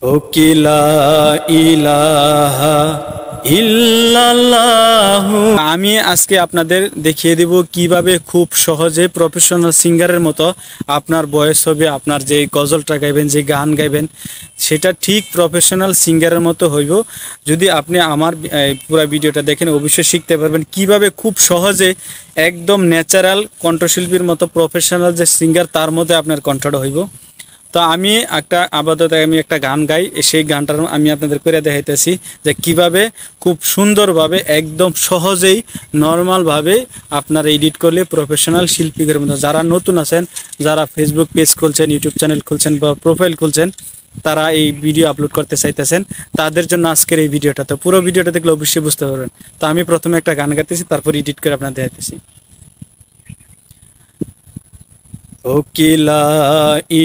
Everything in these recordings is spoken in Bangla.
ওকিলা ইলাহা ইল্লাল্লাহু। আমি আজকে আপনাদের দেখিয়ে দিব কিভাবে খুব সহজে প্রফেশনাল সিঙ্গারের মতো আপনার ভয়েস হবে, আপনার যে গজলটা গাইবেন, যে গান গাইবেন, সেটা ঠিক প্রফেশনাল সিঙ্গারের মতো হইব। যদি আপনি আমার পুরো ভিডিওটা দেখেন অবশ্যই শিখতে পারবেন কিভাবে খুব সহজে একদম ন্যাচারাল কণ্ঠশিল্পীর মতো প্রফেশনাল যে সিঙ্গার তার মধ্যে আপনার কণ্ঠটা হইব। তো আমি আপাতত একটা গান গাই, সেই গানটার আমি আপনাদের করে দেখাইতেছি যে কিভাবে খুব সুন্দরভাবে একদম সহজেই নর্মালভাবে আপনারা এডিট করলে প্রফেশনাল শিল্পীদের মতো, যারা নতুন আছেন, যারা ফেসবুক পেজ খুলছেন, ইউটিউব চ্যানেল খুলছেন বা প্রোফাইল খুলছেন, তারা এই ভিডিও আপলোড করতে চাইতেছেন, তাদের জন্য আজকের এই ভিডিওটা। তো পুরো ভিডিওটা দেখলে অবশ্যই বুঝতে পারবেন। তো আমি প্রথমে একটা গান গাইতেছি, তারপর এডিট করে আপনাদের দেখাইতেছি। ওকিলা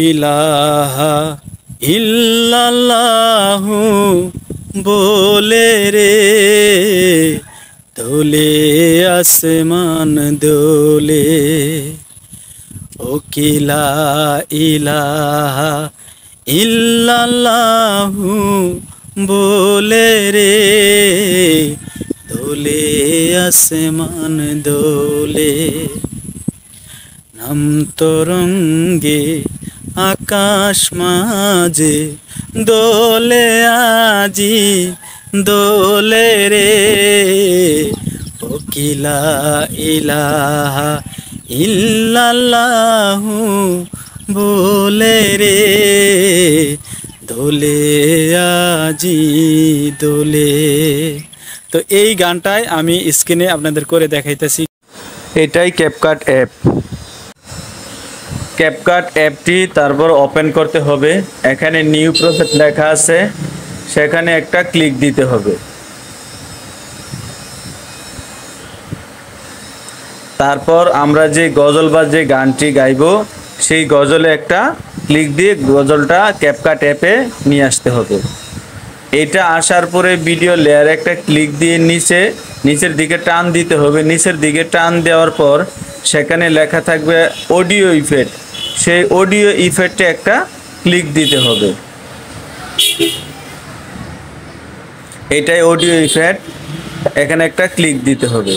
ইলাহা ইল্লাল্লাহু বলে রে দোলে আসমান দোলে। ওকিলা ইলাহা ইল্লাল্লাহু বলে রে দোলে আসমান দোলে। নাম তরঙ্গে আকাশ মাঝে দোলে আজি দোলে রে। ওকিলা ইলাহা ইল্লাল্লাহু বলে রে দোলে আজি দোলে। তো এই গানটাই আমি স্ক্রিনে আপনাদের করে দেখাইতেছি। এটাই ক্যাপকাট অ্যাপ। ক্যাপকাট অ্যাপটি তারপর ওপেন করতে হবে। এখানে নিউ প্রজেক্ট লেখা আছে, সেখানে একটা ক্লিক দিতে হবে। তারপর আমরা যে গজল বা যে গানটি গাইব সেই গজলে একটা ক্লিক দিয়ে গজলটা ক্যাপকাট অ্যাপে নিয়ে আসতে হবে। এটা আসার পরে ভিডিও লেয়ারে একটা ক্লিক দিয়ে নিচের দিকে টান দিতে হবে। নিচের দিকে টান দেওয়ার পর সেখানে লেখা থাকবে অডিও ইফেক্ট, সেই অডিও ইফেক্টে একটা ক্লিক দিতে হবে। এটাই অডিও ইফেক্ট, এখানে একটা ক্লিক দিতে হবে।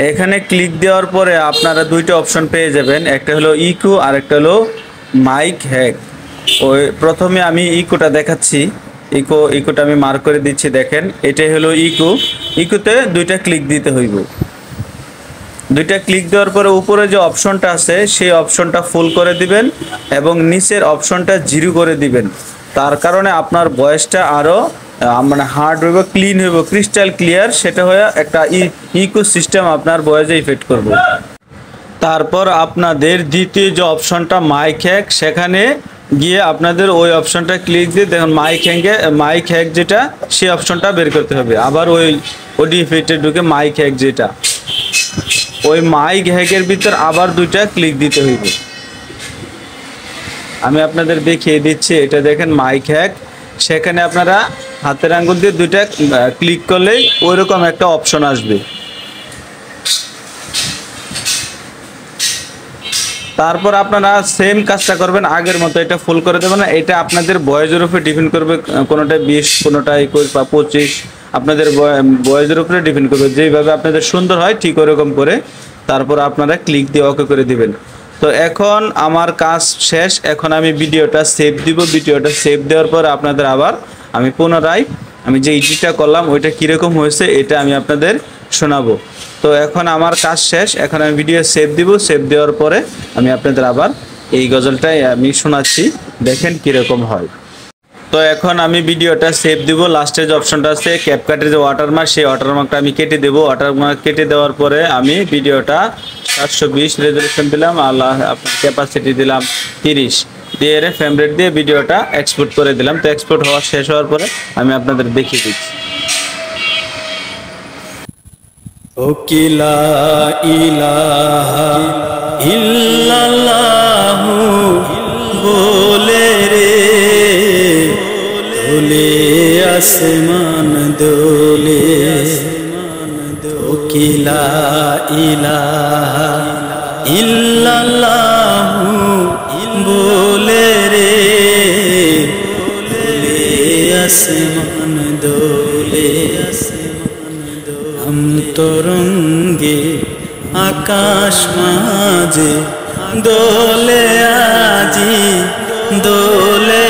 এখানে ক্লিক দেওয়ার পরে আপনারা দুইটা অপশন পেয়ে যাবেন, একটা হলো ইকো আর একটা হলো মাইক হ্যাক। ওই প্রথমে আমি ইকোটা দেখাচ্ছি, ইকোটা আমি মার্ক করে দিচ্ছি, দেখেন এটাই হলো ইকোতে দুইটা ক্লিক দিতে হইব। দুইটা ক্লিক দেওয়ার পরে উপরে যে অপশনটা আছে সেই অপশনটা ফুল করে দিবেন এবং নিচের অপশনটা 0 করে দিবেন। তার কারণে আপনার ভয়েসটা আরও মানে হার্ড হইব, ক্লিন হইব, ক্রিস্টাল ক্লিয়ার, সেটা হয়ে একটা ইকো সিস্টেম আপনার ভয়েসে ইফেক্ট করবে। তারপর আপনাদের দ্বিতীয় যে অপশনটা মাইক হ্যাক, সেখানে গিয়ে আপনাদের ওই অপশনটা ক্লিক দিয়ে দেখুন মাইক হ্যাক যেটা সেই অপশনটা বের করতে হবে। আবার ওই অডিও ইফেক্টে ঢুকে মাইক হ্যাক যেটা, ওই মাইক হ্যাকের ভিতর আবার দুইটা ক্লিক দিতে হইবে। আমি আপনাদের দেখিয়ে দিচ্ছি, এটা দেখেন মাইক হ্যাক, সেখানে আপনারা হাতের আঙ্গুল দিয়ে দুইটা ক্লিক করলেই ওইরকম একটা অপশন আসবে। তারপর আপনারা সেম কাজটা করবেন, আগের মতো এটা ফুল করে দেবেন। এটা আপনাদের ভয়েসের উপরে ডিপেন্ড করবে, কোনোটা 20, কোনোটা 21 বা 25, আপনাদের ভয়েসের উপরে ডিপেন্ড করবে। যেইভাবে আপনাদের সুন্দর হয় ঠিক ওরকম করে তারপর আপনারা ক্লিক দিয়ে ওকে করে দিবেন। তো এখন আমার কাজ শেষ, এখন আমি ভিডিওটা সেভ দিব। ভিডিওটা সেভ দেওয়ার পর আপনাদের আবার আমি পুনরায় আমি যে এডিটটা করলাম ওইটা কীরকম হয়েছে এটা আমি আপনাদের শোনাবো। তো এখন আমার কাজ শেষ, এখন আমি ভিডিও সেভ দিব। সেভ দেওয়ার পরে আমি আপনাদের আবার এই গজলটাই আমি শোনাচ্ছি, দেখেন কীরকম হয়। তো এখন আমি ভিডিওটা সেভ দিব। লাস্টের যে অপশনটা আছে ক্যাপকাটের যে ওয়াটারমার্ক, সেই ওয়াটারমার্কটা আমি কেটে দেবো। ওয়াটারমার্ক কেটে দেওয়ার পরে আমি ভিডিওটা 720 রেজলিউশন দিলাম, আপনার ক্যাপাসিটি দিলাম 30 দিয়ে ফ্রেম রেট দিয়ে ভিডিওটা এক্সপোর্ট করে দিলাম। তো এক্সপোর্ট হওয়া শেষ হওয়ার পরে আমি আপনাদের দেখিয়ে দিচ্ছি। ওকিলা ইলাহা ইল্লাল্লাহু বলে রে দোলে আসমান দোলে। ওকিলা ইলাহা ইল্লাল্লাহু বলে রে আসমান দোলে, অন্তরঙ্গে আকাশ মাঝে দোলে আজি, দোলে